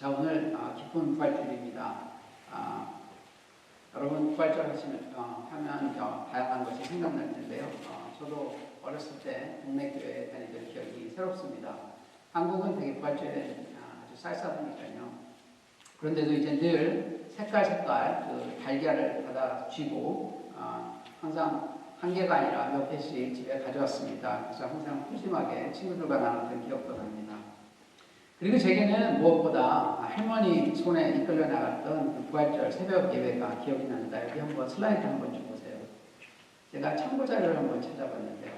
자, 오늘 기쁜 부활주일입니다. 여러분 부활절 하면 다양한 것이 생각날 텐데요. 저도 어렸을 때 동네 교회에 다니던 기억이 새롭습니다. 한국은 되게 부활절에 아주 쌀쌀하니까요. 그런데도 이제 늘 색깔 그 달걀을 받아 쥐고 항상 한 개가 아니라 몇 개씩 집에 가져왔습니다. 그래서 항상 푸짐하게 친구들과 나눴던 기억도 납니다. 그리고 제게는 무엇보다 할머니 손에 이끌려 나갔던 그 부활절 새벽 예배가 기억이 납니다. 여기 한번 슬라이드 한번 좀 보세요. 제가 참고 자료를 한번 찾아봤는데요.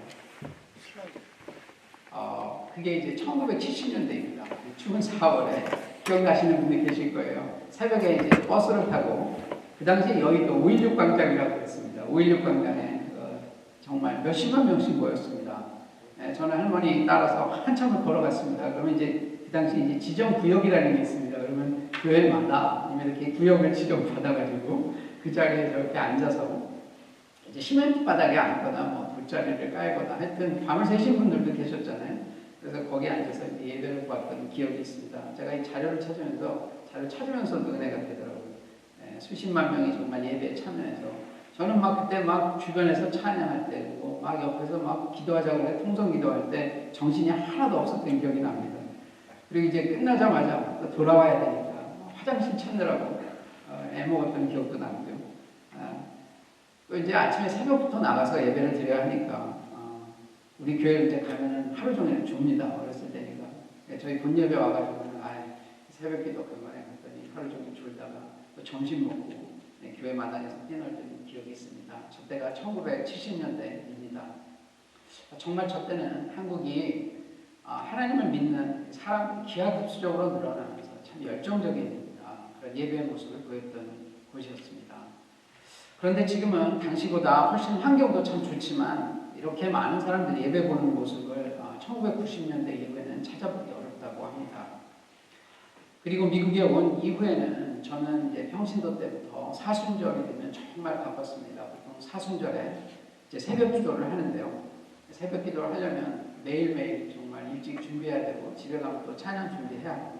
그게 이제 1970년대입니다. 추운 4월에 기억나시는 분이 계실 거예요. 새벽에 이제 버스를 타고 그 당시 여의도 5.16 광장이라고 했습니다. 5.16 광장에 정말 몇십만 명씩 모였습니다. 저는 할머니 따라서 한참을 걸어갔습니다. 그러면 이제 그 당시 이제 지정구역이라는 게 있습니다. 그러면 교회마다 이렇게 구역을 지정받아가지고 그 자리에 이렇게 앉아서 이제 시멘트 바닥에 앉거나 뭐 돗자리를 깔거나 하여튼 밤을 새신 분들도 계셨잖아요. 그래서 거기에 앉아서 이제 예배를 보았던 기억이 있습니다. 제가 이 자료를 찾으면서도 은혜가 되더라고요. 수십만 명이 정말 예배에 참여해서 저는 그때 주변에서 찬양할 때 막 옆에서 막 기도하자고 해 통성 기도할 때 정신이 하나도 없었던 기억이 납니다. 그리고 이제 끝나자마자 또 돌아와야 되니까 화장실 찾느라고 애먹었던 기억도 나고요. 또 이제 아침에 새벽부터 나가서 예배를 드려야 하니까 우리 교회 이제 가면은 하루 종일 줍니다. 어렸을 때니까. 저희 본예배 와가지고는 새벽 기도 간만에 갔더니 하루 종일 졸다가 또 점심 먹고 교회 마당에서 뛰놀던 기억이 있습니다. 저 때가 1970년대입니다. 정말 저 때는 한국이 하나님을 믿는 사람이 기하급수적으로 늘어나면서 참 열정적인 그런 예배의 모습을 보였던 곳이었습니다. 그런데 지금은 당시보다 훨씬 환경도 참 좋지만 이렇게 많은 사람들이 예배 보는 모습을 1990년대 이후에는 찾아보기 어렵다고 합니다. 그리고 미국에 온 이후에는 저는 이제 평신도 때부터 사순절이 되면 정말 바빴습니다. 보통 사순절에 이제 새벽 기도를 하는데요. 새벽 기도를 하려면 매일매일 정말 일찍 준비해야 되고 집에 가면 또 찬양 준비해야 하고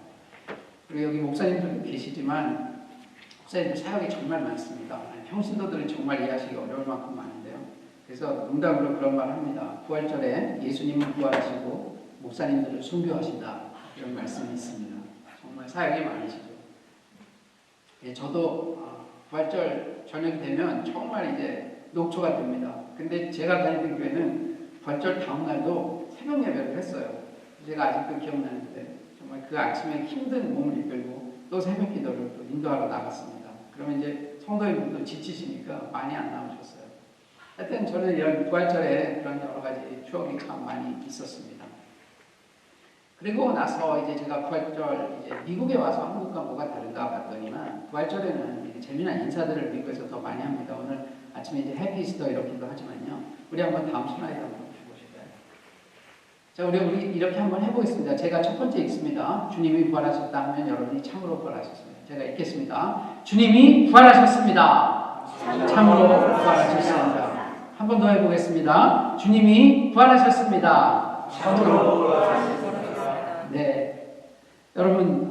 그리고 여기 목사님들도 계시지만 목사님들 사역이 정말 많습니다. 평신도들은 정말 이해하시기 어려울 만큼 많은데요. 그래서 농담으로 그런 말을 합니다. 부활절에 예수님은 부활하시고 목사님들을 순교하신다 이런 말씀이 있습니다. 정말 사역이 많으시죠. 저도 부활절 저녁이 되면 정말 이제 녹초가 됩니다. 근데 제가 다니던 교회는 부활절 다음날도 새벽 예배를 했어요. 제가 아직도 기억나는데 정말 그 아침에 힘든 몸을 이끌고 또 새벽 기도를 또 인도하러 나갔습니다. 그러면 이제 성도님들도 지치시니까 많이 안 나오셨어요. 하여튼 저는 이런 부활절에 그런 여러 가지 추억이 참 많이 있었습니다. 그리고 나서 이제 제가 부활절 이제 미국에 와서 한국과 뭐가 다른가 봤더니만 부활절에는 재미난 인사들을 미국에서 더 많이 합니다. 오늘 아침에 이제 해피 이스터 이렇게도 하지만요. 우리 한번 다음 슬라이드 한번 보실까요? 자, 우리 이렇게 한번 해보겠습니다. 제가 첫 번째 읽습니다. 주님이 부활하셨다 하면 여러분이 참으로 부활하셨습니다. 제가 읽겠습니다. 주님이 부활하셨습니다. 참으로 부활하셨습니다. 한 번 더 해보겠습니다. 주님이 부활하셨습니다. 참으로 부활하셨습니다. 네, 여러분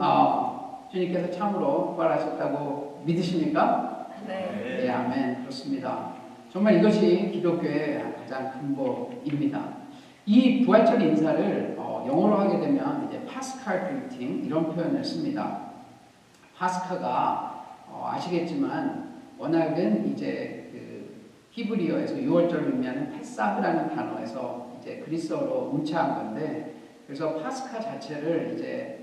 주님께서 참으로 부활하셨다고 믿으십니까? 네, 아멘. 그렇습니다. 정말 이것이 기독교의 가장 근본입니다. 이 부활절 인사를 영어로 하게 되면 이제 파스칼 그리팅 이런 표현을 씁니다. 파스카가 아시겠지만 워낙은 이제 그 히브리어에서 6월절을 의미하는 페사흐라는 단어에서 이제 그리스어로 문자한 건데 그래서 파스카 자체를 이제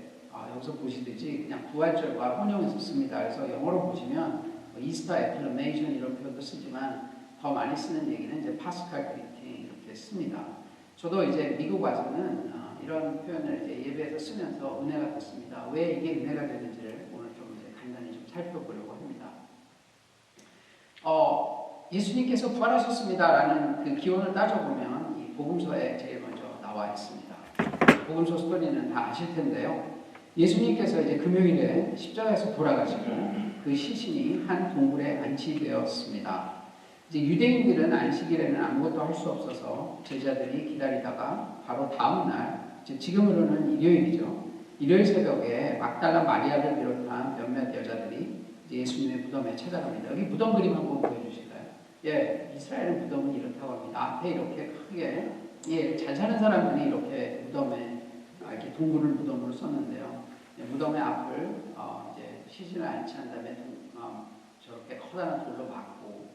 여기서 보시듯이 그냥 부활절과 혼용해서 씁니다. 그래서 영어로 보시면 이스터 애플레메이션 이런 표현도 쓰지만 더 많이 쓰는 얘기는 이제 파스칼 그리팅 이렇게 씁니다. 저도 이제 미국 와서는 이런 표현을 이제 예배에서 쓰면서 은혜가 됐습니다. 왜 이게 은혜가 되는지를 오늘 좀 이제 간단히 좀 살펴보려고 합니다. 예수님께서 부활하셨습니다라는 그 기원을 따져보면 이 복음서에 제일 먼저 나와 있습니다. 복음서 스토리는 다 아실 텐데요. 예수님께서 이제 금요일에 십자가에서 돌아가시고 그 시신이 한 동굴에 안치되었습니다. 이제 유대인들은 안식일에는 아무것도 할 수 없어서 제자들이 기다리다가 바로 다음 날, 지금으로는 일요일이죠. 일요일 새벽에 막달라 마리아를 비롯한 몇몇 여자들이 예수님의 무덤에 찾아갑니다. 여기 무덤 그림 한번 보여주실까요? 예, 이스라엘 무덤은 이렇다고 합니다. 앞에 이렇게 크게, 예, 잘 사는 사람들이 이렇게 무덤에 이렇게 동굴을 무덤으로 썼는데요. 무덤의 앞을 이제 쉬지는 않지 않은 다음에 저렇게 커다란 돌로 막고,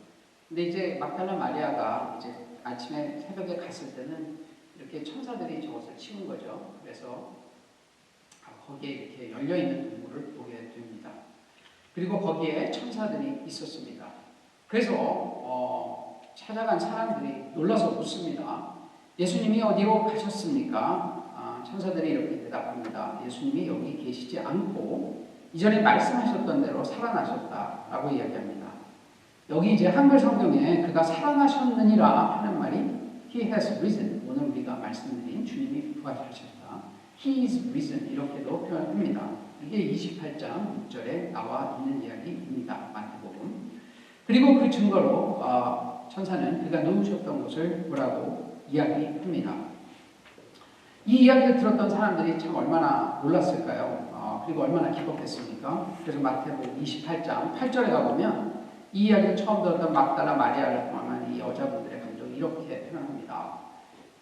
근데 이제 막달라 마리아가 이제 아침에 새벽에 갔을 때는 이렇게 천사들이 저것을 치운 거죠. 그래서 거기에 이렇게 열려 있는 동굴을 보게 됩니다. 그리고 거기에 천사들이 있었습니다. 그래서 찾아간 사람들이 놀라서 묻습니다. 예수님이 어디로 가셨습니까? 천사들이 이렇게 대답합니다. 예수님이 여기 계시지 않고 이전에 말씀하셨던 대로 살아나셨다라고 이야기합니다. 여기 이제 한글 성경에 그가 살아나셨느니라 하는 말이 He has risen. 오늘 우리가 말씀드린 주님이 부활하셨다. He is risen. 이렇게도 표현합니다. 이게 28장 6절에 나와 있는 이야기입니다. 마태복음. 그리고 그 증거로 천사는 그가 누우셨던 곳을 보라고 이야기합니다. 이 이야기를 들었던 사람들이 참 얼마나 놀랐을까요? 그리고 얼마나 기뻤겠습니까? 그래서 마태복음 28장 8절에 가보면 이 이야기를 처음 들었던 막달라 마리아를 포함한 이 여자분들의 감정을 이렇게 표현합니다.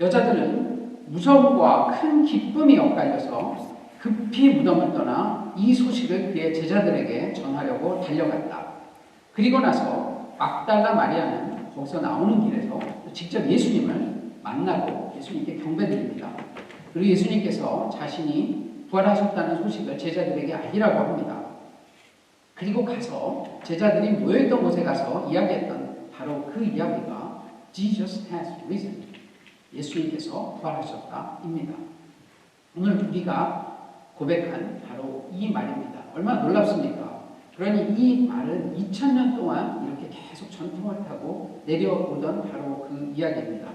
여자들은 무서움과 큰 기쁨이 엇갈려서 급히 무덤을 떠나 이 소식을 그의 제자들에게 전하려고 달려갔다. 그리고 나서 막달라 마리아는 거기서 나오는 길에서 직접 예수님을 만나고 예수님께 경배드립니다. 그리고 예수님께서 자신이 부활하셨다는 소식을 제자들에게 알리라고 합니다. 그리고 가서 제자들이 모여있던 곳에 가서 이야기했던 바로 그 이야기가 Jesus has risen. 예수님께서 부활하셨다입니다. 오늘 우리가 고백한 바로 이 말입니다. 얼마나 놀랍습니까? 그러니 이 말은 2000년 동안 이렇게 계속 전통을 타고 내려오던 바로 그 이야기입니다.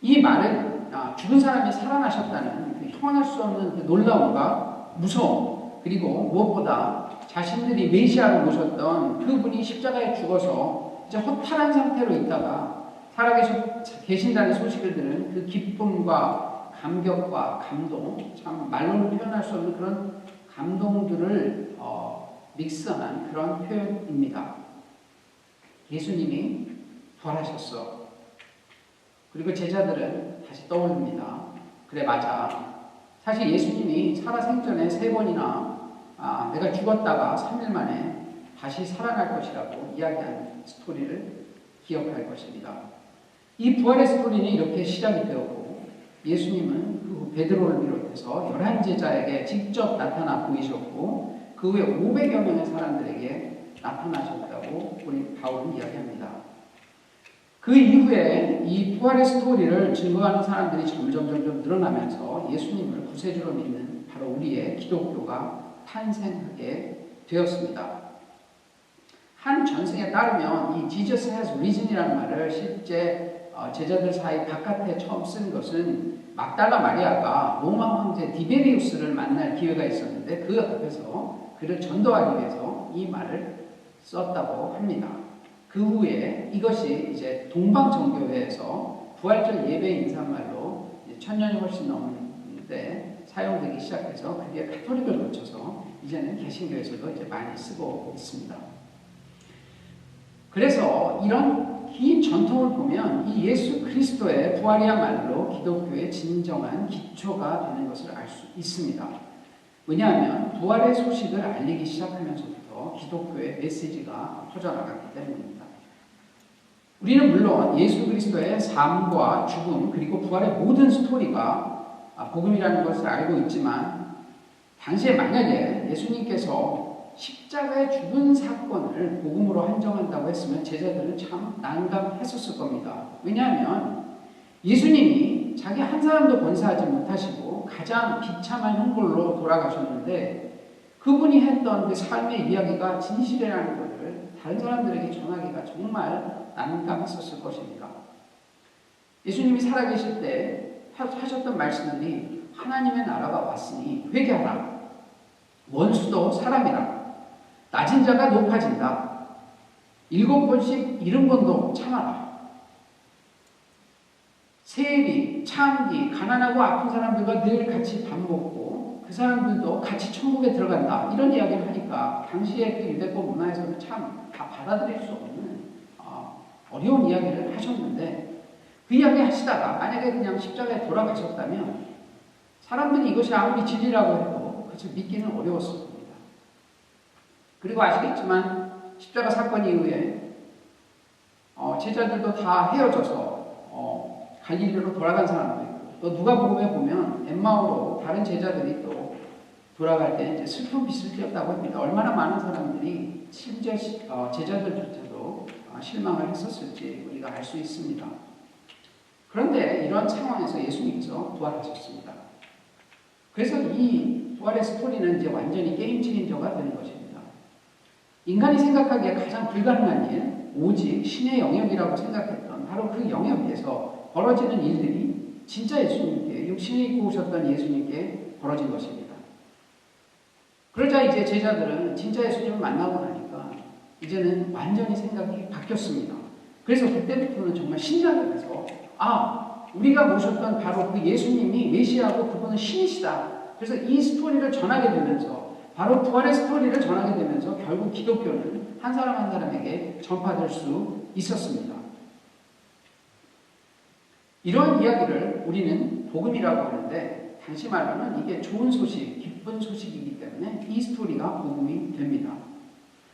이 말은 죽은 사람이 살아나셨다는 그 형언할 수 없는 그 놀라움과 무서움, 그리고 무엇보다 자신들이 메시아로 모셨던 그분이 십자가에 죽어서 이제 허탈한 상태로 있다가 살아계신다는 소식을 들은 그 기쁨과 감격과 감동, 참 말로는 표현할 수 없는 그런 감동들을 믹스한 그런 표현입니다. 예수님이 부활하셨어. 그리고 제자들은 다시 떠올립니다. 그래, 맞아. 사실 예수님이 살아생전에 3번이나 내가 죽었다가 3일 만에 다시 살아날 것이라고 이야기한 스토리를 기억할 것입니다. 이 부활의 스토리는 이렇게 시작이 되었고, 예수님은 그 베드로를 비롯해서 11제자에게 직접 나타나 보이셨고, 그 후에 500여 명의 사람들에게 나타나셨다고 우리 바울은 이야기합니다. 그 이후에 이 부활의 스토리를 증거하는 사람들이 점점 늘어나면서 예수님을 구세주로 믿는 바로 우리의 기독교가 탄생하게 되었습니다. 한 전승에 따르면 이 Jesus has risen이라는 말을 실제 제자들 사이 바깥에 처음 쓴 것은 막달라 마리아가 로마 황제 디베리우스를 만날 기회가 있었는데 그 앞에서 그를 전도하기 위해서 이 말을 썼다고 합니다. 그 후에 이것이 이제 동방정교회에서 부활절 예배 인사말로 1000년이 훨씬 넘는데 사용되기 시작해서 그게 가톨릭을 거쳐서 이제는 개신교에서도 이제 많이 쓰고 있습니다. 그래서 이런 긴 전통을 보면 이 예수 그리스도의 부활이야말로 기독교의 진정한 기초가 되는 것을 알 수 있습니다. 왜냐하면 부활의 소식을 알리기 시작하면서부터 기독교의 메시지가 퍼져나갔기 때문입니다. 우리는 물론 예수 그리스도의 삶과 죽음 그리고 부활의 모든 스토리가 복음이라는 것을 알고 있지만, 당시에 만약에 예수님께서 십자가에 죽은 사건을 복음으로 한정한다고 했으면 제자들은 참 난감했었을 겁니다. 왜냐하면 예수님이 자기 한 사람도 권사하지 못하시고 가장 비참한 형벌로 돌아가셨는데, 그분이 했던 그 삶의 이야기가 진실이라는 것을 다른 사람들에게 전하기가 정말 난감했었을 것입니다. 예수님이 살아계실 때 하셨던 말씀들이 하나님의 나라가 왔으니 회개하라. 원수도 사람이라. 낮은 자가 높아진다. 7번씩 70번도 참아라. 세리, 참기, 가난하고 아픈 사람들과 늘 같이 밥 먹고 그 사람들도 같이 천국에 들어간다. 이런 이야기를 하니까 당시에 그 유대권 문화에서는 참 다 받아들일 수 없는 어려운 이야기를 하셨는데 그 이야기 하시다가 만약에 그냥 십자가에 돌아가셨다면 사람들이 이것이 아무리 진리라고 해도 그것을 믿기는 어려웠을 겁니다. 그리고 아시겠지만 십자가 사건 이후에 제자들도 다 헤어져서 갈릴리로 돌아간 사람도 있고 또 누가복음에 보면 엠마오로 다른 제자들이 또 돌아갈 때 이제 슬픈 빛을 띄었다고 합니다. 얼마나 많은 사람들이 심지어 제자들조차도 실망을 했었을지 우리가 알 수 있습니다. 그런데 이런 상황에서 예수님께서 부활하셨습니다. 그래서 이 부활의 스토리는 이제 완전히 게임 체인저가 되는 것입니다. 인간이 생각하기에 가장 불가능한 일, 오직 신의 영역이라고 생각했던 바로 그 영역에서 벌어지는 일들이 진짜 예수님께, 육신을 입고 오셨던 예수님께 벌어진 것입니다. 그러자 이제 제자들은 진짜 예수님을 만나고 나니까 이제는 완전히 생각이 바뀌었습니다. 그래서 그때부터는 정말 신나게 가서 우리가 모셨던 바로 그 예수님이 메시아고 그분은 신이시다. 그래서 이 스토리를 전하게 되면서 바로 부활의 스토리를 전하게 되면서 결국 기독교는 한 사람 한 사람에게 전파될 수 있었습니다. 이런 이야기를 우리는 복음이라고 하는데 당시 말로는 이게 좋은 소식, 기쁜 소식이기 때문에 이 스토리가 복음이 됩니다.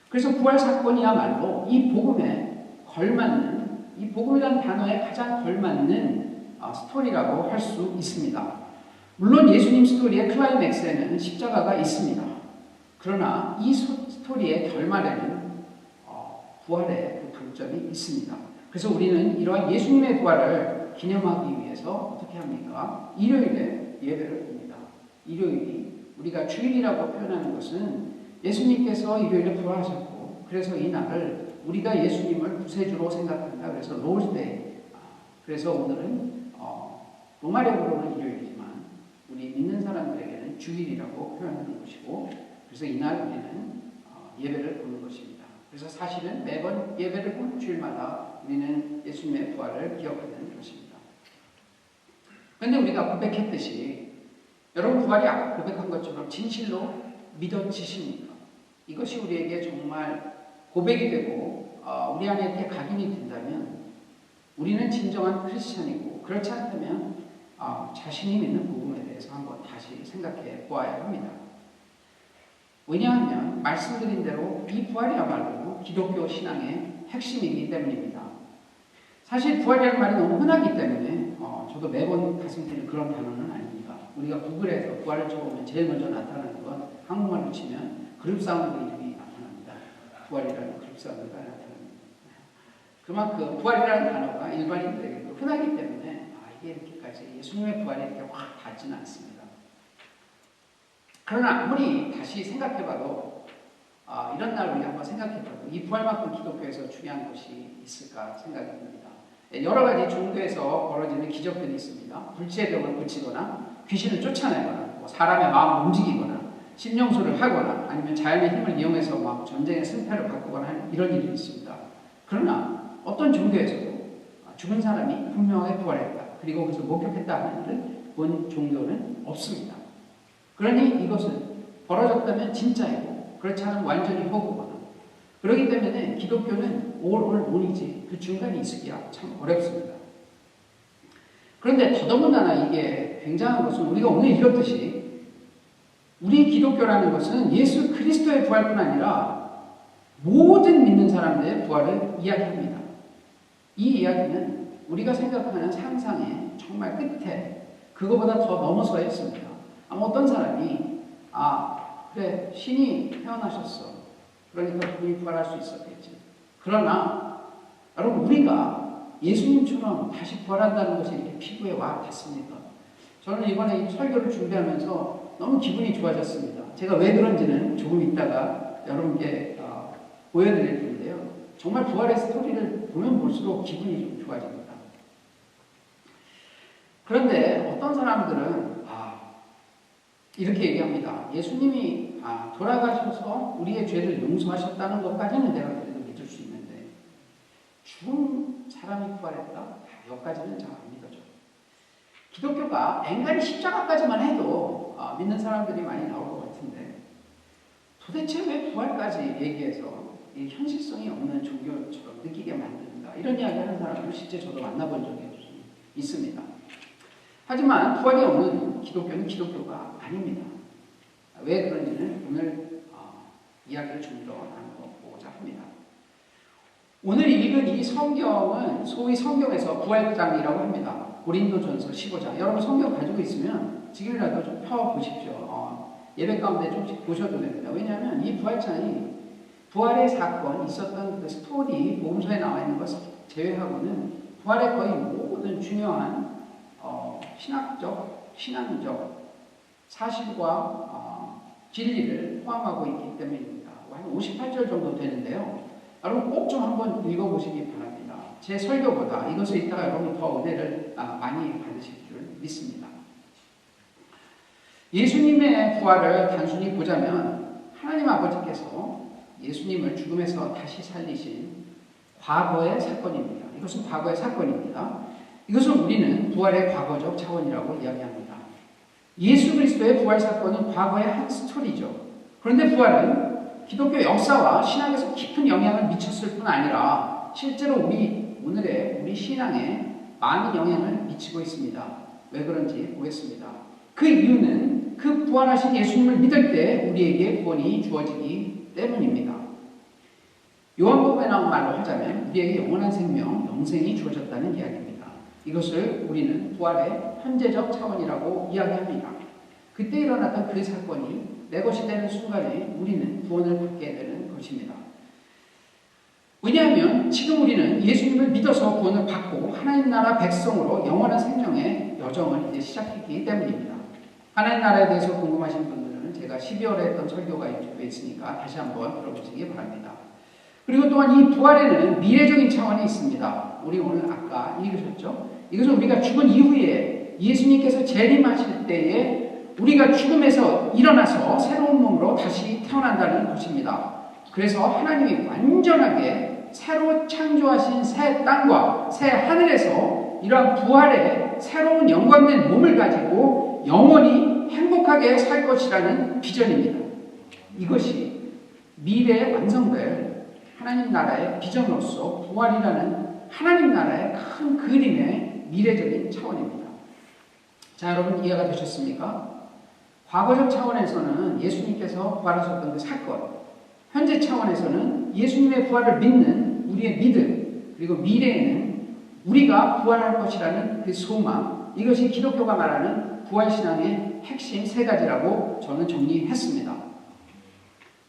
그래서 부활 사건이야말로 이 복음에 걸맞는, 이 복음이라는 단어에 가장 걸맞는 스토리라고 할 수 있습니다. 물론 예수님 스토리의 클라이맥스에는 십자가가 있습니다. 그러나 이 스토리의 결말에는 부활의 그 강점이 있습니다. 그래서 우리는 이러한 예수님의 부활을 기념하기 위해서 어떻게 합니까? 일요일에 예배를 드립니다. 일요일이 우리가 주일이라고 표현하는 것은 예수님께서 일요일에 부활하셨고 그래서 이 날을 우리가 예수님을 구세주로 생각한다. 그래서 롤스데이. 그래서 오늘은 로마력으로는 일요일이지만 우리 믿는 사람들에게는 주일이라고 표현하는 것이고 그래서 이날 우리는 예배를 보는 것입니다. 그래서 사실은 매번 예배를 보는 주일마다 우리는 예수님의 부활을 기억하는 것입니다. 그런데 우리가 고백했듯이 여러분 부활이 아까 고백한 것처럼 진실로 믿어지십니까? 이것이 우리에게 정말 고백이 되고 우리 안에 이렇게 각인이 된다면 우리는 진정한 크리스찬이고 그렇지 않다면 자신이 믿는 복음에 대해서 한번 다시 생각해 보아야 합니다. 왜냐하면 말씀드린 대로 이 부활이야말로 기독교 신앙의 핵심이기 때문입니다. 사실 부활이라는 말이 너무 흔하기 때문에 저도 매번 가슴 뛰는 그런 단어는 아닙니다. 우리가 구글에서 부활을 쳐보면 제일 먼저 나타나는 건 한국말로 치면 그룹 사운드 이름이 나타납니다. 부활이라는 그룹 사운드가 나타납니다. 그만큼 부활이라는 단어가 일반인들에게도 흔하기 때문에 이게 이렇게까지 예수님의 부활이 이렇게 확 닿지는 않습니다. 그러나 아무리 다시 생각해봐도 이런 날 우리 한번 생각해봐도 이 부활만큼 기독교에서 중요한 것이 있을까 생각이 듭니다. 여러 가지 종교에서 벌어지는 기적들이 있습니다. 불치의 병을 고치거나 귀신을 쫓아내거나 사람의 마음을 움직이거나 심령술을 하거나 아니면 자연의 힘을 이용해서 막 전쟁의 승패를 바꾸거나 하는 이런 일이 있습니다. 그러나 어떤 종교에서도 죽은 사람이 분명하게 부활했다. 그리고 그것을 목격했다 하는 일을 본 종교는 없습니다. 그러니 이것은 벌어졌다면 진짜이고 그렇지 않으면 완전히 허구거나 그렇기 때문에 기독교는 all or none이지 그 중간이 있기가 참 어렵습니다. 그런데 더더군다나 이게 굉장한 것은 우리가 오늘 읽었듯이 우리 기독교라는 것은 예수 그리스도의 부활뿐 아니라 모든 믿는 사람들의 부활을 이야기합니다. 이 이야기는 우리가 생각하는 상상의 정말 끝에 그거보다 더 넘어서 있습니다. 어떤 사람이 그래 신이 태어나셨어. 그러니까 그분이 부활할 수 있었겠지. 그러나 여러분 우리가 예수님처럼 다시 부활한다는 것이 이렇게 피부에 와 닿습니까? 저는 이번에 이 설교를 준비하면서 너무 기분이 좋아졌습니다. 제가 왜 그런지는 조금 있다가 여러분께 보여드릴 텐데요. 정말 부활의 스토리를 보면 볼수록 기분이 좀 좋아집니다. 그런데 어떤 사람들은 이렇게 얘기합니다. 예수님이 돌아가셔서 우리의 죄를 용서하셨다는 것까지는 내가 그래도 믿을 수 있는데 죽은 사람이 부활했다? 여기까지는 잘 안 믿어져. 기독교가 앵간히 십자가까지만 해도 믿는 사람들이 많이 나올 것 같은데 도대체 왜 부활까지 얘기해서 이 현실성이 없는 종교처럼 느끼게 만드는가 이런 이야기 하는 사람을 실제 저도 만나본 적이 있습니다. 하지만 부활이 없는 기독교는 기독교가 아닙니다. 왜 그런지는 오늘 이야기를 좀 더 나눠보고자 합니다. 오늘 읽은 이 성경은 소위 성경에서 부활장이라고 합니다. 고린도전서 15장. 여러분 성경 가지고 있으면 지금이라도 좀 펴보십시오. 예배 가운데 좀 보셔도 됩니다. 왜냐하면 이 부활장이 부활의 사건, 있었던 그 스토리, 복음서에 나와 있는 것을 제외하고는 부활의 거의 모든 중요한 신학적, 신앙적 사실과 진리를 포함하고 있기 때문입니다. 한 58절 정도 되는데요. 여러분 꼭 좀 한번 읽어보시기 바랍니다. 제 설교보다 이것을 읽다가 여러분 더 은혜를 많이 받으실 줄 믿습니다. 예수님의 부활을 단순히 보자면 하나님 아버지께서 예수님을 죽음에서 다시 살리신 과거의 사건입니다. 이것은 과거의 사건입니다. 이것을 우리는 부활의 과거적 차원이라고 이야기합니다. 예수 그리스도의 부활 사건은 과거의 한 스토리죠. 그런데 부활은 기독교 역사와 신앙에서 깊은 영향을 미쳤을 뿐 아니라 실제로 우리 신앙에 많은 영향을 미치고 있습니다. 왜 그런지 보겠습니다. 그 이유는 그 부활하신 예수님을 믿을 때 우리에게 구원이 주어지기 때문입니다. 요한복음에 나온 말로 하자면 우리에게 영원한 생명, 영생이 주어졌다는 이야기입니다. 이것을 우리는 부활의 현재적 차원이라고 이야기합니다. 그때 일어났던 그 사건이 내 것이 되는 순간에 우리는 구원을 받게 되는 것입니다. 왜냐하면 지금 우리는 예수님을 믿어서 구원을 받고 하나님 나라 백성으로 영원한 생명의 여정을 이제 시작했기 때문입니다. 하나님 나라에 대해서 궁금하신 분들은 제가 12월에 했던 설교가 유튜브에 있으니까 다시 한번 들어보시기 바랍니다. 그리고 또한 이 부활에는 미래적인 차원이 있습니다. 우리 오늘 아까 읽으셨죠? 이것은 우리가 죽은 이후에 예수님께서 재림하실 때에 우리가 죽음에서 일어나서 새로운 몸으로 다시 태어난다는 것입니다. 그래서 하나님이 완전하게 새로 창조하신 새 땅과 새 하늘에서 이러한 부활의 새로운 영광된 몸을 가지고 영원히 행복하게 살 것이라는 비전입니다. 이것이 미래에 완성될 하나님 나라의 비전으로서 부활이라는 하나님 나라의 큰 그림의 미래적인 차원입니다. 자, 여러분 이해가 되셨습니까? 과거적 차원에서는 예수님께서 부활하셨던 그 사건, 현재 차원에서는 예수님의 부활을 믿는 우리의 믿음, 그리고 미래에는 우리가 부활할 것이라는 그 소망, 이것이 기독교가 말하는 부활신앙의 핵심 세 가지라고 저는 정리했습니다.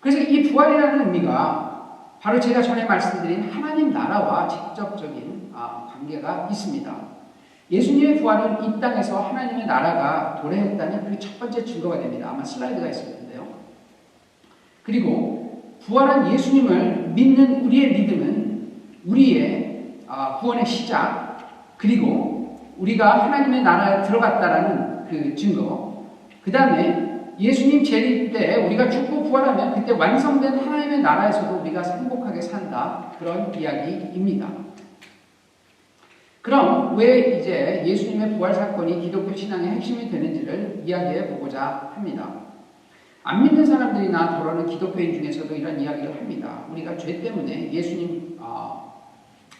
그래서 이 부활이라는 의미가 바로 제가 전에 말씀드린 하나님 나라와 직접적인 관계가 있습니다. 예수님의 부활은 이 땅에서 하나님의 나라가 도래했다는 그 첫 번째 증거가 됩니다. 아마 슬라이드가 있을 텐데요. 그리고 부활한 예수님을 믿는 우리의 믿음은 우리의 구원의 시작, 그리고 우리가 하나님의 나라에 들어갔다라는 그 증거, 그 다음에 예수님 재림 때 우리가 죽고 부활하면 그때 완성된 하나님의 나라에서도 우리가 행복하게 산다, 그런 이야기입니다. 그럼 왜 이제 예수님의 부활 사건이 기독교 신앙의 핵심이 되는지를 이야기해 보고자 합니다. 안 믿는 사람들이나 더러는 기독교인 중에서도 이런 이야기를 합니다. 우리가 죄 때문에 예수님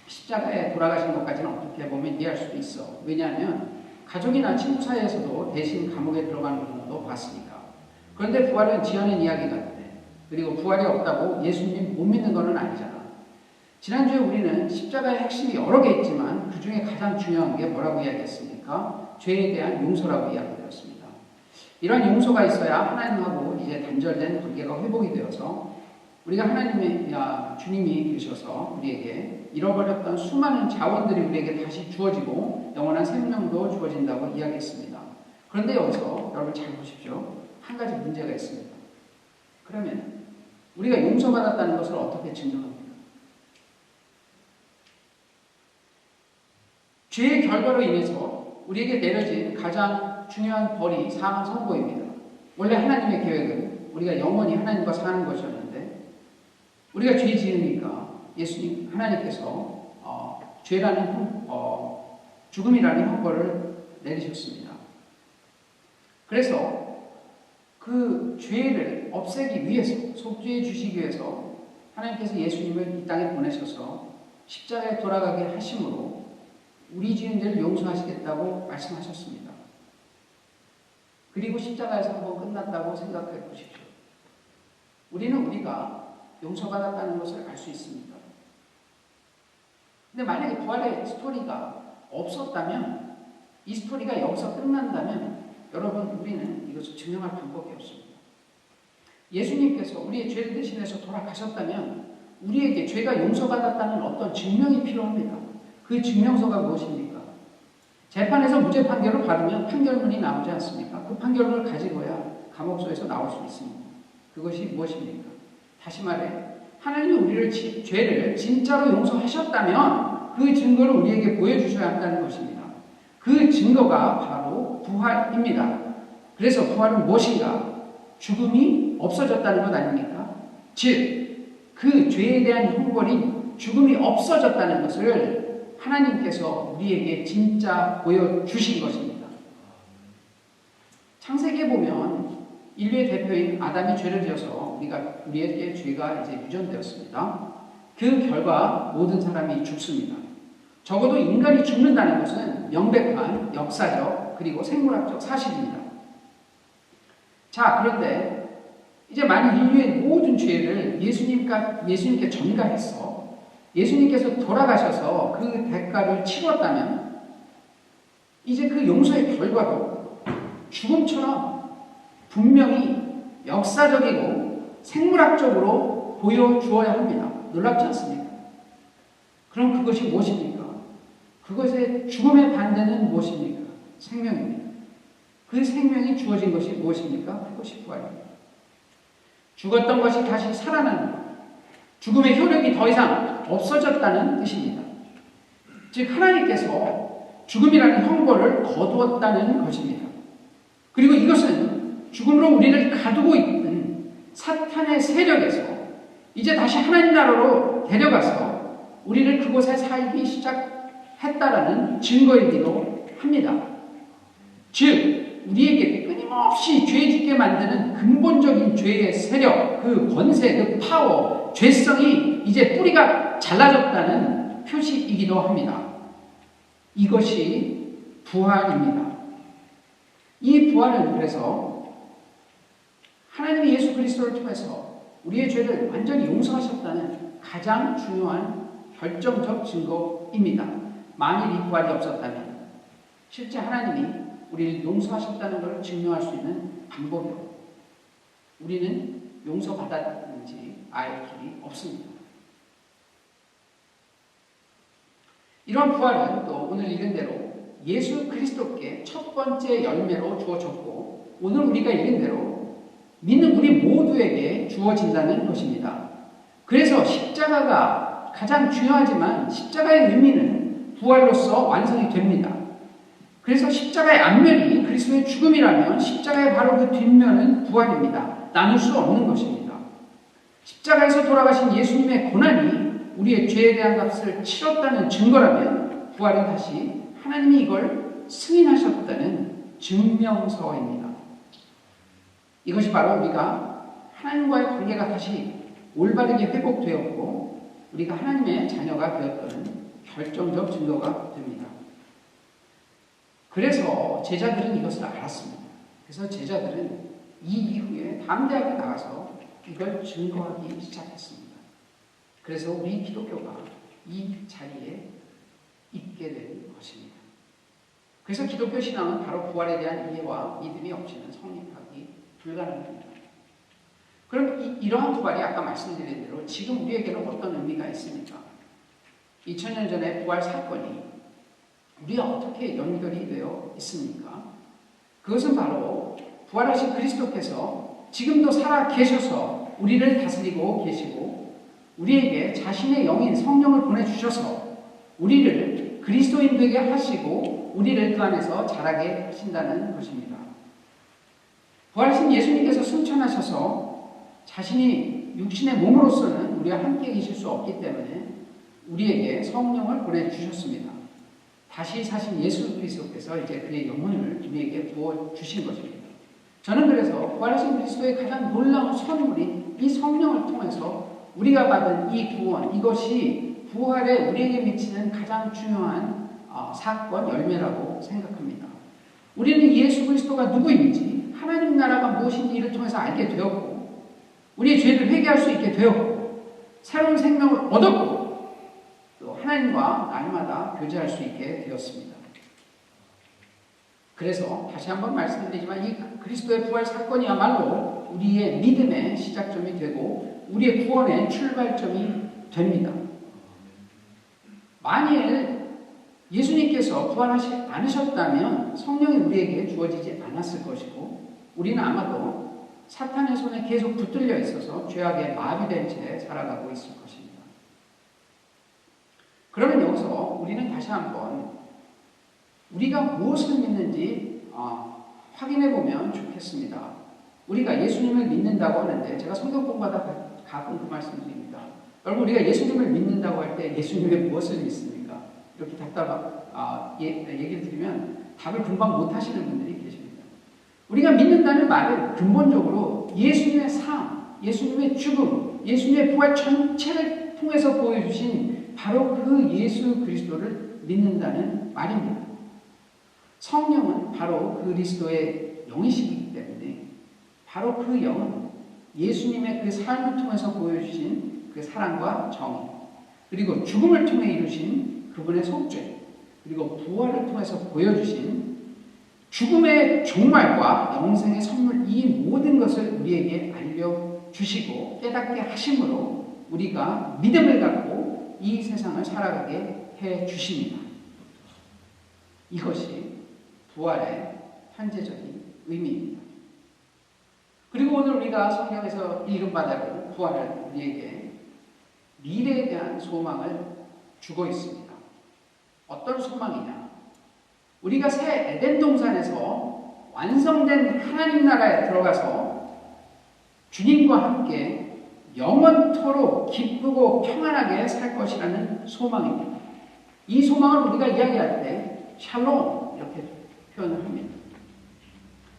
십자가에 돌아가신 것까지는 어떻게 보면 이해할 수도 있어. 왜냐하면 가족이나 친구 사이에서도 대신 감옥에 들어가는 경우도 봤으니까. 그런데 부활은 지어낸 이야기 같아. 그리고 부활이 없다고 예수님 못 믿는 것은 아니잖아. 지난주에 우리는 십자가의 핵심이 여러 개 있지만 그 중에 가장 중요한 게 뭐라고 이야기했습니까? 죄에 대한 용서라고 이야기되었습니다. 이런 용서가 있어야 하나님하고 이제 단절된 관계가 회복이 되어서 우리가 하나님의 주님이 계셔서 우리에게 잃어버렸던 수많은 자원들이 우리에게 다시 주어지고 영원한 생명도 주어진다고 이야기했습니다. 그런데 여기서 여러분 잘 보십시오. 한 가지 문제가 있습니다. 그러면 우리가 용서받았다는 것을 어떻게 증명합니까? 죄의 결과로 인해서 우리에게 내려진 가장 중요한 벌이 사망 선고입니다. 원래 하나님의 계획은 우리가 영원히 하나님과 사는 것이었는데 우리가 죄 지으니까 예수님 하나님께서 죄라는 죽음이라는 형벌을 내리셨습니다. 그래서 그 죄를 없애기 위해서, 속죄해 주시기 위해서 하나님께서 예수님을 이 땅에 보내셔서 십자가에 돌아가게 하심으로 우리 죄인들을 용서하시겠다고 말씀하셨습니다. 그리고 십자가에서 한번 끝났다고 생각해 보십시오. 우리는 우리가 용서받았다는 것을 알 수 있습니다. 근데 만약에 부활의 스토리가 없었다면, 이 스토리가 여기서 끝난다면 여러분, 우리는 이것을 증명할 방법이 없습니다. 예수님께서 우리의 죄를 대신해서 돌아가셨다면 우리에게 죄가 용서받았다는 어떤 증명이 필요합니다. 그 증명서가 무엇입니까? 재판에서 무죄 판결을 받으면 판결문이 나오지 않습니까? 그 판결문을 가지고야 감옥소에서 나올 수 있습니다. 그것이 무엇입니까? 다시 말해, 하나님이 우리를 죄를 진짜로 용서하셨다면 그 증거를 우리에게 보여주셔야 한다는 것입니다. 그 증거가 바로 부활입니다. 그래서 부활은 무엇인가? 죽음이 없어졌다는 것 아닙니까? 즉, 그 죄에 대한 형벌인 죽음이 없어졌다는 것을 하나님께서 우리에게 진짜 보여주신 것입니다. 창세기에 보면 인류의 대표인 아담이 죄를 지어서 우리에게 죄가 이제 유전되었습니다. 그 결과 모든 사람이 죽습니다. 적어도 인간이 죽는다는 것은 명백한 역사적 그리고 생물학적 사실입니다. 자, 그런데 이제 만일 인류의 모든 죄를 예수님께 전가해서 예수님께서 돌아가셔서 그 대가를 치렀다면 이제 그 용서의 결과도 죽음처럼 분명히 역사적이고 생물학적으로 보여주어야 합니다. 놀랍지 않습니까? 그럼 그것이 무엇입니까? 그것의 죽음의 반대는 무엇입니까? 생명입니다. 그 생명이 주어진 것이 무엇입니까? 그것이 부활입니다. 죽었던 것이 다시 살아나는 것. 죽음의 효력이 더 이상 없어졌다는 뜻입니다. 즉 하나님께서 죽음이라는 형벌을 거두었다는 것입니다. 그리고 이것은 죽음으로 우리를 가두고 있는 사탄의 세력에서 이제 다시 하나님 나라로 데려가서 우리를 그곳에 살기 시작했다라는 증거이기도 합니다. 즉 우리에게 끊임없이 죄 짓게 만드는 근본적인 죄의 세력, 그 권세, 그 파워, 죄성이 이제 뿌리가 잘라졌다는 표시이기도 합니다. 이것이 부활입니다. 이 부활은 그래서 하나님이 예수 그리스도를 통해서 우리의 죄를 완전히 용서하셨다는 가장 중요한 결정적 증거입니다. 만일 이 부활이 없었다면 실제 하나님이 우리를 용서하셨다는 것을 증명할 수 있는 방법이요. 우리는 용서받았는지 알 길이 없습니다. 이런 부활은 또 오늘 읽은 대로 예수 그리스도께 첫 번째 열매로 주어졌고 오늘 우리가 읽은 대로 믿는 우리 모두에게 주어진다는 것입니다. 그래서 십자가가 가장 중요하지만 십자가의 의미는 부활로서 완성이 됩니다. 그래서 십자가의 앞면이 그리스도의 죽음이라면 십자가의 바로 그 뒷면은 부활입니다. 나눌 수 없는 것입니다. 십자가에서 돌아가신 예수님의 고난이 우리의 죄에 대한 값을 치렀다는 증거라면 부활은 다시 하나님이 이걸 승인하셨다는 증명서입니다. 이것이 바로 우리가 하나님과의 관계가 다시 올바르게 회복되었고 우리가 하나님의 자녀가 되었다는 결정적 증거가 됩니다. 그래서 제자들은 이것을 알았습니다. 그래서 제자들은 이 이후에 담대하게 나가서 이걸 증거하기 시작했습니다. 그래서 우리 기독교가 이 자리에 있게 된 것입니다. 그래서 기독교 신앙은 바로 부활에 대한 이해와 믿음이 없이는 성립하기 불가능합니다. 그럼 이러한 부활이 아까 말씀드린 대로 지금 우리에게는 어떤 의미가 있습니까? 2000년 전의 부활 사건이 우리와 어떻게 연결이 되어 있습니까? 그것은 바로 부활하신 그리스도께서 지금도 살아 계셔서 우리를 다스리고 계시고 우리에게 자신의 영인 성령을 보내주셔서 우리를 그리스도인 되게 하시고 우리를 그 안에서 자라게 하신다는 것입니다. 부활하신 예수님께서 승천하셔서 자신이 육신의 몸으로서는 우리와 함께 계실 수 없기 때문에 우리에게 성령을 보내주셨습니다. 다시 사신 예수 그리스도께서 이제 그의 영혼을 우리에게 부어주신 것입니다. 저는 그래서 부활하신 그리스도의 가장 놀라운 선물이 이 성령을 통해서 우리가 받은 이 구원, 이것이 부활에 우리에게 미치는 가장 중요한 사건, 열매라고 생각합니다. 우리는 예수 그리스도가 누구인지, 하나님 나라가 무엇인지 이를 통해서 알게 되었고, 우리의 죄를 회개할 수 있게 되었고, 새로운 생명을 얻었고, 또 하나님과 날마다 교제할 수 있게 되었습니다. 그래서 다시 한번 말씀드리지만 이 그리스도의 부활 사건이야말로 우리의 믿음의 시작점이 되고 우리의 구원의 출발점이 됩니다. 만일 예수님께서 부활하지 않으셨다면 성령이 우리에게 주어지지 않았을 것이고 우리는 아마도 사탄의 손에 계속 붙들려 있어서 죄악에 마비된 채 살아가고 있을 것입니다. 그러면 여기서 우리는 다시 한번 우리가 무엇을 믿는지 확인해 보면 좋겠습니다. 우리가 예수님을 믿는다고 하는데 제가 성경 공부하다 가끔 그 말씀 드립니다. 여러분 우리가 예수님을 믿는다고 할 때 예수님의 무엇을 믿습니까? 이렇게 얘기를 드리면 답을 금방 못 하시는 분들이 계십니다. 우리가 믿는다는 말은 근본적으로 예수님의 삶, 예수님의 죽음, 예수님의 부활 전체를 통해서 보여주신 바로 그 예수 그리스도를 믿는다는 말입니다. 성령은 바로 그리스도의 영이시기 때문에 바로 그 영은 예수님의 그 삶을 통해서 보여주신 그 사랑과 정의, 그리고 죽음을 통해 이루신 그분의 속죄, 그리고 부활을 통해서 보여주신 죽음의 종말과 영생의 선물, 이 모든 것을 우리에게 알려주시고 깨닫게 하심으로 우리가 믿음을 갖고 이 세상을 살아가게 해주십니다. 이것이 부활의 현재적인 의미입니다. 그리고 오늘 우리가 성경에서 읽은 바대로 부활은 우리에게 미래에 대한 소망을 주고 있습니다. 어떤 소망이냐? 우리가 새 에덴 동산에서 완성된 하나님 나라에 들어가서 주님과 함께 영원토록 기쁘고 평안하게 살 것이라는 소망입니다. 이 소망을 우리가 이야기할 때 샬롬 이렇게 표현을 합니다.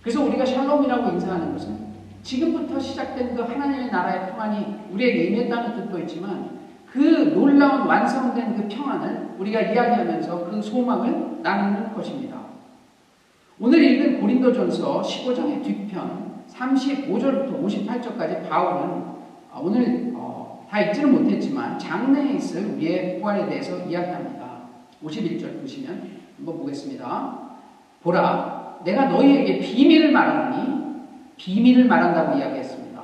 그래서 우리가 샬롬이라고 인사하는 것은 지금부터 시작된 그 하나님의 나라의 평안이 우리에게 임했다는 뜻도 있지만 그 놀라운 완성된 그 평안을 우리가 이야기하면서 그 소망을 나누는 것입니다. 오늘 읽은 고린도전서 15장의 뒤편 35절부터 58절까지 바울은 오늘 다 읽지는 못했지만 장래에 있을 우리의 부활에 대해서 이야기합니다. 51절 보시면 한번 보겠습니다. 보라, 내가 너희에게 비밀을 말하노니, 비밀을 말한다고 이야기했습니다.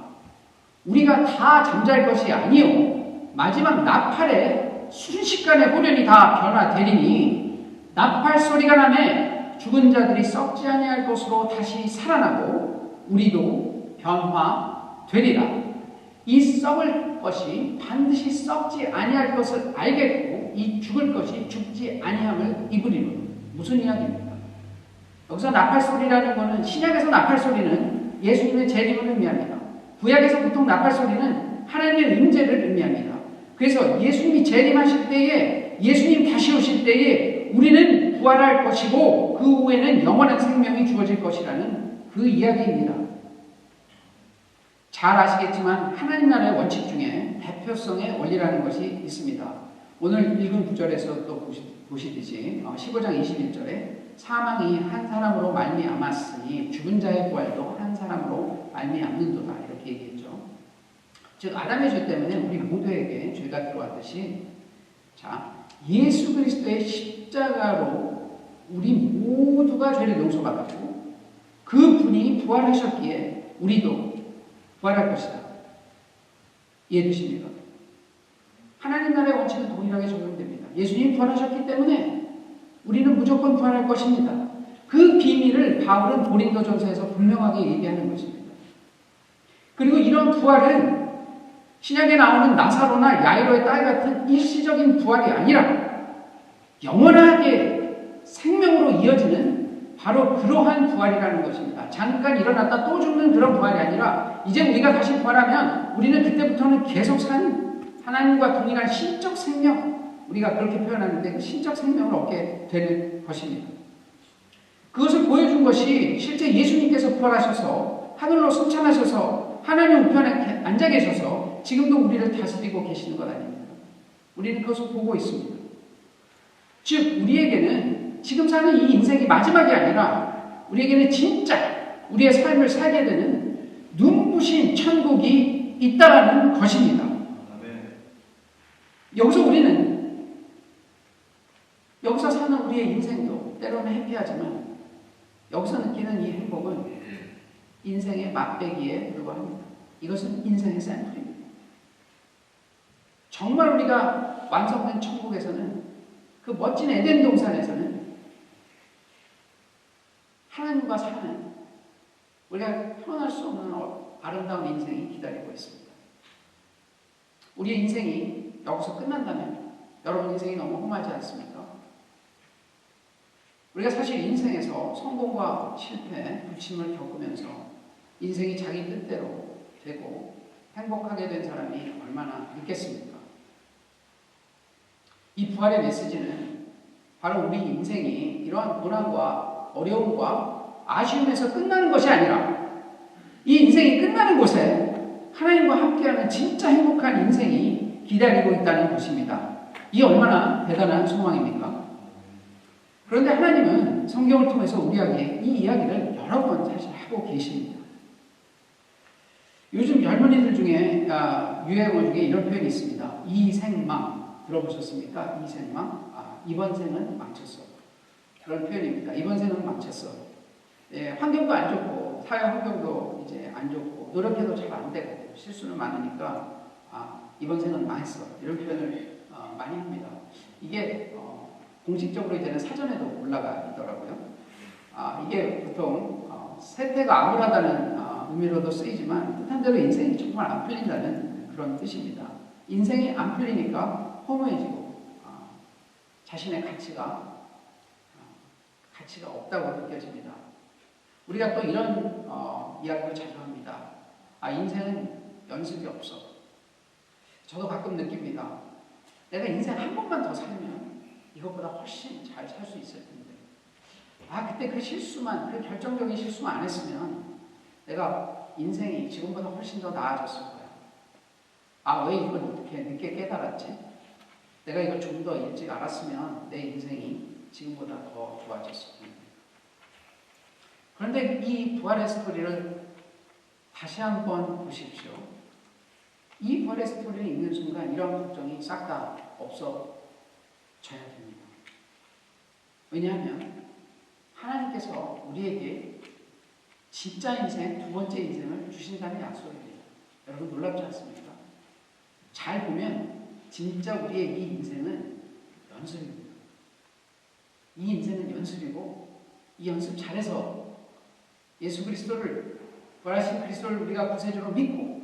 우리가 다 잠잘 것이 아니요 마지막 나팔에 순식간에 호련이 다 변화되리니 나팔 소리가 나매 죽은 자들이 썩지 아니할 것으로 다시 살아나고 우리도 변화되리라. 이 썩을 것이 반드시 썩지 아니할 것을 알겠고 이 죽을 것이 죽지 아니함을 입으리로. 무슨 이야기입니까? 여기서 나팔소리라는 것은 신약에서 나팔소리는 예수님의 재림을 의미합니다. 구약에서 보통 나팔소리는 하나님의 임재를 의미합니다. 그래서 예수님이 재림하실 때에 예수님 다시 오실 때에 우리는 부활할 것이고 그 후에는 영원한 생명이 주어질 것이라는 그 이야기입니다. 잘 아시겠지만 하나님 나라의 원칙 중에 대표성의 원리라는 것이 있습니다. 오늘 읽은 구절에서 또 보시듯이 15장 21절에 사망이 한 사람으로 말미암았으니 죽은 자의 부활도 한 사람으로 말미암는도다 이렇게 얘기했죠. 즉 아담의 죄 때문에 우리 모두에게 죄가 들어왔듯이 자 예수 그리스도의 십자가로 우리 모두가 죄를 용서받았고 그 분이 부활하셨기에 우리도 부활할 것이다. 이해되십니까? 하나님 나라의 원칙은 동일하게 적용됩니다. 예수님이 부활하셨기 때문에 우리는 무조건 부활할 것입니다. 그 비밀을 바울은 고린도전서에서 분명하게 얘기하는 것입니다. 그리고 이런 부활은 신약에 나오는 나사로나 야이로의 딸 같은 일시적인 부활이 아니라 영원하게 생명으로 이어지는 바로 그러한 부활이라는 것입니다. 잠깐 일어났다 또 죽는 그런 부활이 아니라 이제 우리가 다시 부활하면 우리는 그때부터는 계속 사는 하나님과 동일한 신적 생명, 우리가 그렇게 표현하는데 그 신적 생명을 얻게 되는 것입니다. 그것을 보여준 것이 실제 예수님께서 부활하셔서 하늘로 승천하셔서 하나님 우편에 앉아 계셔서 지금도 우리를 다스리고 계시는 것 아닙니까? 우리는 그것을 보고 있습니다. 즉 우리에게는 지금 사는 이 인생이 마지막이 아니라 우리에게는 진짜 우리의 삶을 살게 되는 눈부신 천국이 있다라는 것입니다. 여기서 우리는 여기서 사는 우리의 인생도 때로는 해피하지만 여기서 느끼는 이 행복은 인생의 맛배기에 불과합니다. 이것은 인생의 샘플입니다. 정말 우리가 완성된 천국에서는 그 멋진 에덴 동산에서는 하나님과 사는 우리가 표현할 수 없는 아름다운 인생이 기다리고 있습니다. 우리의 인생이 여기서 끝난다면 여러분 인생이 너무 험하지 않습니까? 우리가 사실 인생에서 성공과 실패, 불침을 겪으면서 인생이 자기 뜻대로 되고 행복하게 된 사람이 얼마나 있겠습니까? 이 부활의 메시지는 바로 우리 인생이 이러한 고난과 어려움과 아쉬움에서 끝나는 것이 아니라 이 인생이 끝나는 곳에 하나님과 함께하는 진짜 행복한 인생이 기다리고 있다는 것입니다. 이 얼마나 대단한 소망입니까? 그런데 하나님은 성경을 통해서 우리에게 이 이야기를 여러 번 사실 하고 계십니다. 요즘 젊은이들 중에 유행어 중에 이런 표현이 있습니다. 이생망 들어보셨습니까? 이생망? 이번 생은 망쳤어. 그런 표현입니다. 이번 생은 망쳤어. 예, 환경도 안 좋고 사회 환경도 이제 안 좋고 노력해도 잘 안 되고 실수는 많으니까 이번 생은 망했어. 이런 표현을 많이 합니다. 이게 공식적으로 이제는 사전에도 올라가 있더라고요. 이게 보통 세태가 암울하다는 의미로도 쓰이지만 뜻한 대로 인생이 정말 안 풀린다는 그런 뜻입니다. 인생이 안 풀리니까 허무해지고 자신의 가치가 없다고 느껴집니다. 우리가 또 이런 이야기를 자주 합니다. 인생은 연습이 없어. 저도 가끔 느낍니다. 내가 인생 한 번만 더 살면 이것보다 훨씬 잘 살 수 있을 텐데. 그때 그 실수만, 그 결정적인 실수만 안 했으면 내가 인생이 지금보다 훨씬 더 나아졌을 거야. 왜 이걸 어떻게 늦게 깨달았지? 내가 이걸 좀 더 일찍 알았으면 내 인생이 지금보다 더 좋아졌을 텐데. 그런데 이 부활의 스토리를 다시 한번 보십시오. 이 부활의 스토리를 읽는 순간 이런 걱정이 싹 다 없어져야 됩니다. 왜냐하면 하나님께서 우리에게 진짜 인생, 두 번째 인생을 주신다는 약속이 돼요. 여러분 놀랍지 않습니까? 잘 보면 진짜 우리의 이 인생은 연습입니다. 이 인생은 연습이고 이 연습 잘해서 예수 그리스도를 부활하신 그리스도를 우리가 구세주로 믿고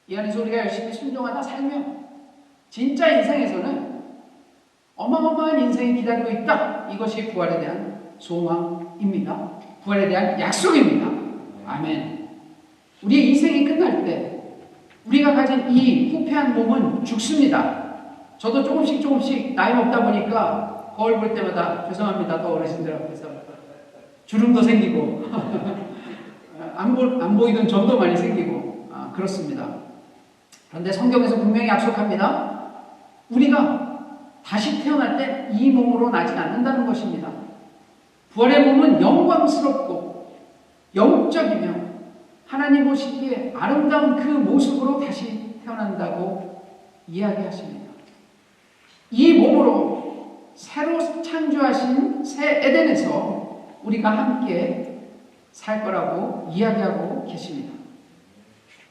이 안에서 우리가 열심히 순종하다 살면 진짜 인생에서는 어마어마한 인생이 기다리고 있다. 이것이 부활에 대한 소망입니다. 부활에 대한 약속입니다. 아멘. 우리의 인생이 끝날 때 우리가 가진 이 후패한 몸은 죽습니다. 저도 조금씩 나이 먹다 보니까 거울 볼 때마다 죄송합니다. 더 어르신들 앞에서 주름도 생기고 안 보이던 점도 많이 생기고 그렇습니다. 그런데 성경에서 분명히 약속합니다. 우리가 다시 태어날 때 이 몸으로 나지 않는다는 것입니다. 부활의 몸은 영광스럽고 영적이며 하나님 보시기에 아름다운 그 모습으로 다시 태어난다고 이야기하십니다. 이 몸으로 새로 창조하신 새 에덴에서 우리가 함께 살 거라고 이야기하고 계십니다.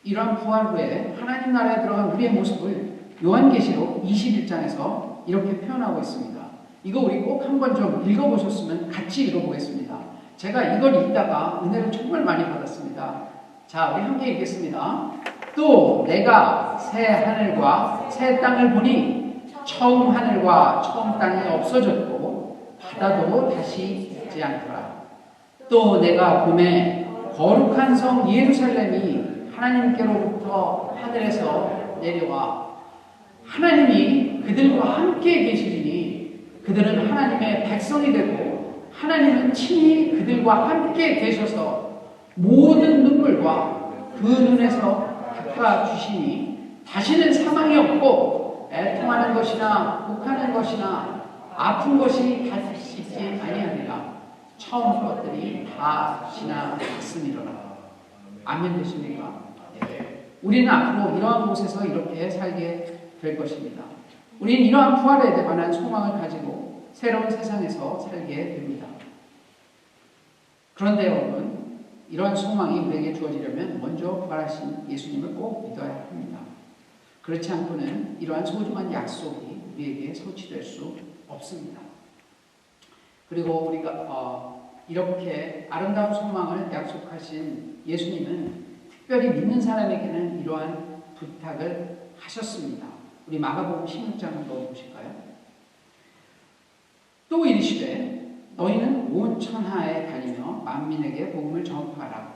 이러한 부활 후에 하나님 나라에 들어간 우리의 모습을 요한계시록 21장에서 이렇게 표현하고 있습니다. 이거 우리 꼭 한번 좀 읽어보셨으면 같이 읽어보겠습니다. 제가 이걸 읽다가 은혜를 정말 많이 받았습니다. 자, 우리 함께 읽겠습니다. 또 내가 새 하늘과 새 땅을 보니 처음 하늘과 처음 땅이 없어졌고 바다도 다시 있지 않더라. 또 내가 봄에 거룩한 성 예루살렘이 하나님께로부터 하늘에서 내려와 하나님이 그들과 함께 계시리니 그들은 하나님의 백성이 되고 하나님은 친히 그들과 함께 계셔서 모든 눈물과 그 눈에서 닦아주시니 다시는 사망이 없고 애통하는 것이나 욱하는 것이나 아픈 것이 다시 있지 아니하니라. 처음 것들이 다 지나갔음이로라. 아멘 되십니까? 우리는 앞으로 이러한 곳에서 이렇게 살게 될 것입니다. 우리는 이러한 부활에 관한 소망을 가지고 새로운 세상에서 살게 됩니다. 그런데 여러분, 이러한 소망이 우리에게 주어지려면 먼저 부활하신 예수님을 꼭 믿어야 합니다. 그렇지 않고는 이러한 소중한 약속이 우리에게 성취될 수 없습니다. 그리고 우리가 이렇게 아름다운 소망을 약속하신 예수님은 특별히 믿는 사람에게는 이러한 부탁을 하셨습니다. 우리 마가복음 16장 한번 보실까요? 또 이르시되 너희는 온 천하에 다니며 만민에게 복음을 전파하라.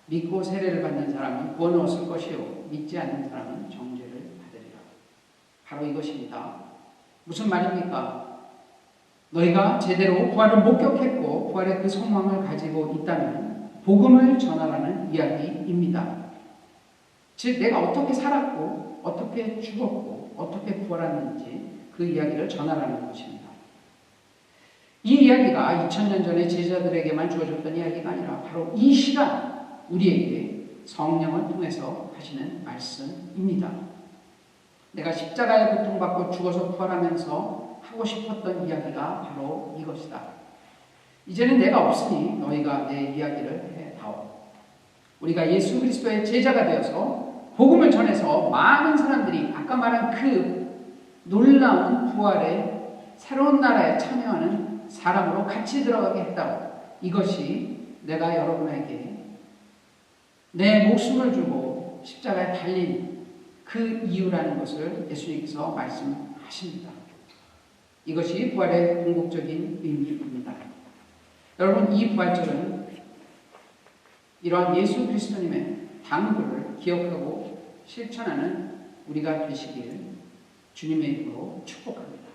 믿고 세례를 받는 사람은 구원을 얻을 것이요 믿지 않는 사람은 정죄를 받으리라. 바로 이것입니다. 무슨 말입니까? 너희가 제대로 부활을 목격했고 부활의 그 소망을 가지고 있다면 복음을 전하라는 이야기입니다. 즉 내가 어떻게 살았고 어떻게 죽었고 어떻게 부활했는지 그 이야기를 전하라는 것입니다. 이 이야기가 2000년 전에 제자들에게만 주어졌던 이야기가 아니라 바로 이 시간 우리에게 성령을 통해서 하시는 말씀입니다. 내가 십자가에 고통받고 죽어서 부활하면서 하고 싶었던 이야기가 바로 이것이다. 이제는 내가 없으니 너희가 내 이야기를 해다오. 우리가 예수 그리스도의 제자가 되어서 복음을 전해서 많은 사람들이 아까 말한 그 놀라운 부활의 새로운 나라에 참여하는 사람으로 같이 들어가게 했다고. 이것이 내가 여러분에게 내 목숨을 주고 십자가에 달린 그 이유라는 것을 예수님께서 말씀하십니다. 이것이 부활의 궁극적인 의미입니다. 여러분, 이 부활절은 이러한 예수 그리스도님의 당부를 기억하고 실천하는 우리가 되시길 주님의 이름으로 축복합니다.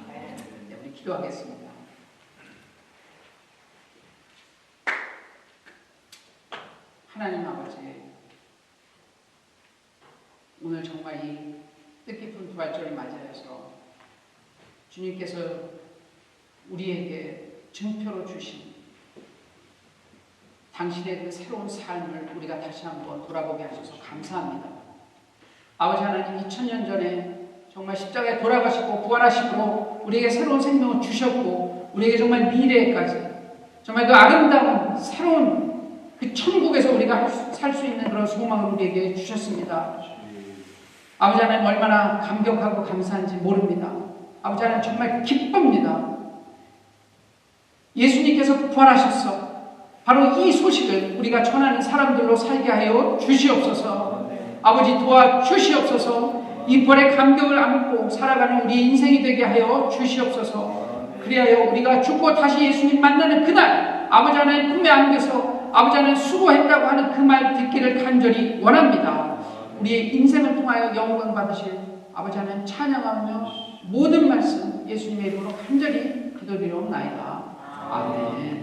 네, 우리 기도하겠습니다. 하나님 아버지, 오늘 정말 이 뜻깊은 부활절을 맞이해서 주님께서 우리에게 증표로 주신 당신의 그 새로운 삶을 우리가 다시 한번 돌아보게 하셔서 감사합니다. 아버지 하나님, 2000년 전에 정말 십자가에 돌아가시고 부활하심으로 우리에게 새로운 생명을 주셨고 우리에게 정말 미래까지 정말 그 아름다운 새로운 그 천국에서 우리가 살 수 있는 그런 소망을 우리에게 주셨습니다. 아버지 하나님, 얼마나 감격하고 감사한지 모릅니다. 아버지 하나님, 정말 기쁩니다. 예수님께서 부활하셨어. 바로 이 소식을 우리가 전하는 사람들로 살게 하여 주시옵소서. 아버지, 도와주시옵소서. 이 부활의 감격을 안고 살아가는 우리의 인생이 되게 하여 주시옵소서. 그리하여 우리가 죽고 다시 예수님 만나는 그날 아버지 하나님 품에 안겨서 아버지 하나님 수고했다고 하는 그 말 듣기를 간절히 원합니다. 우리의 인생을 통하여 영광 받으실 아버지 하나님 찬양하며 모든 말씀 예수님의 이름으로 간절히 기도드리옵나이다. 아멘.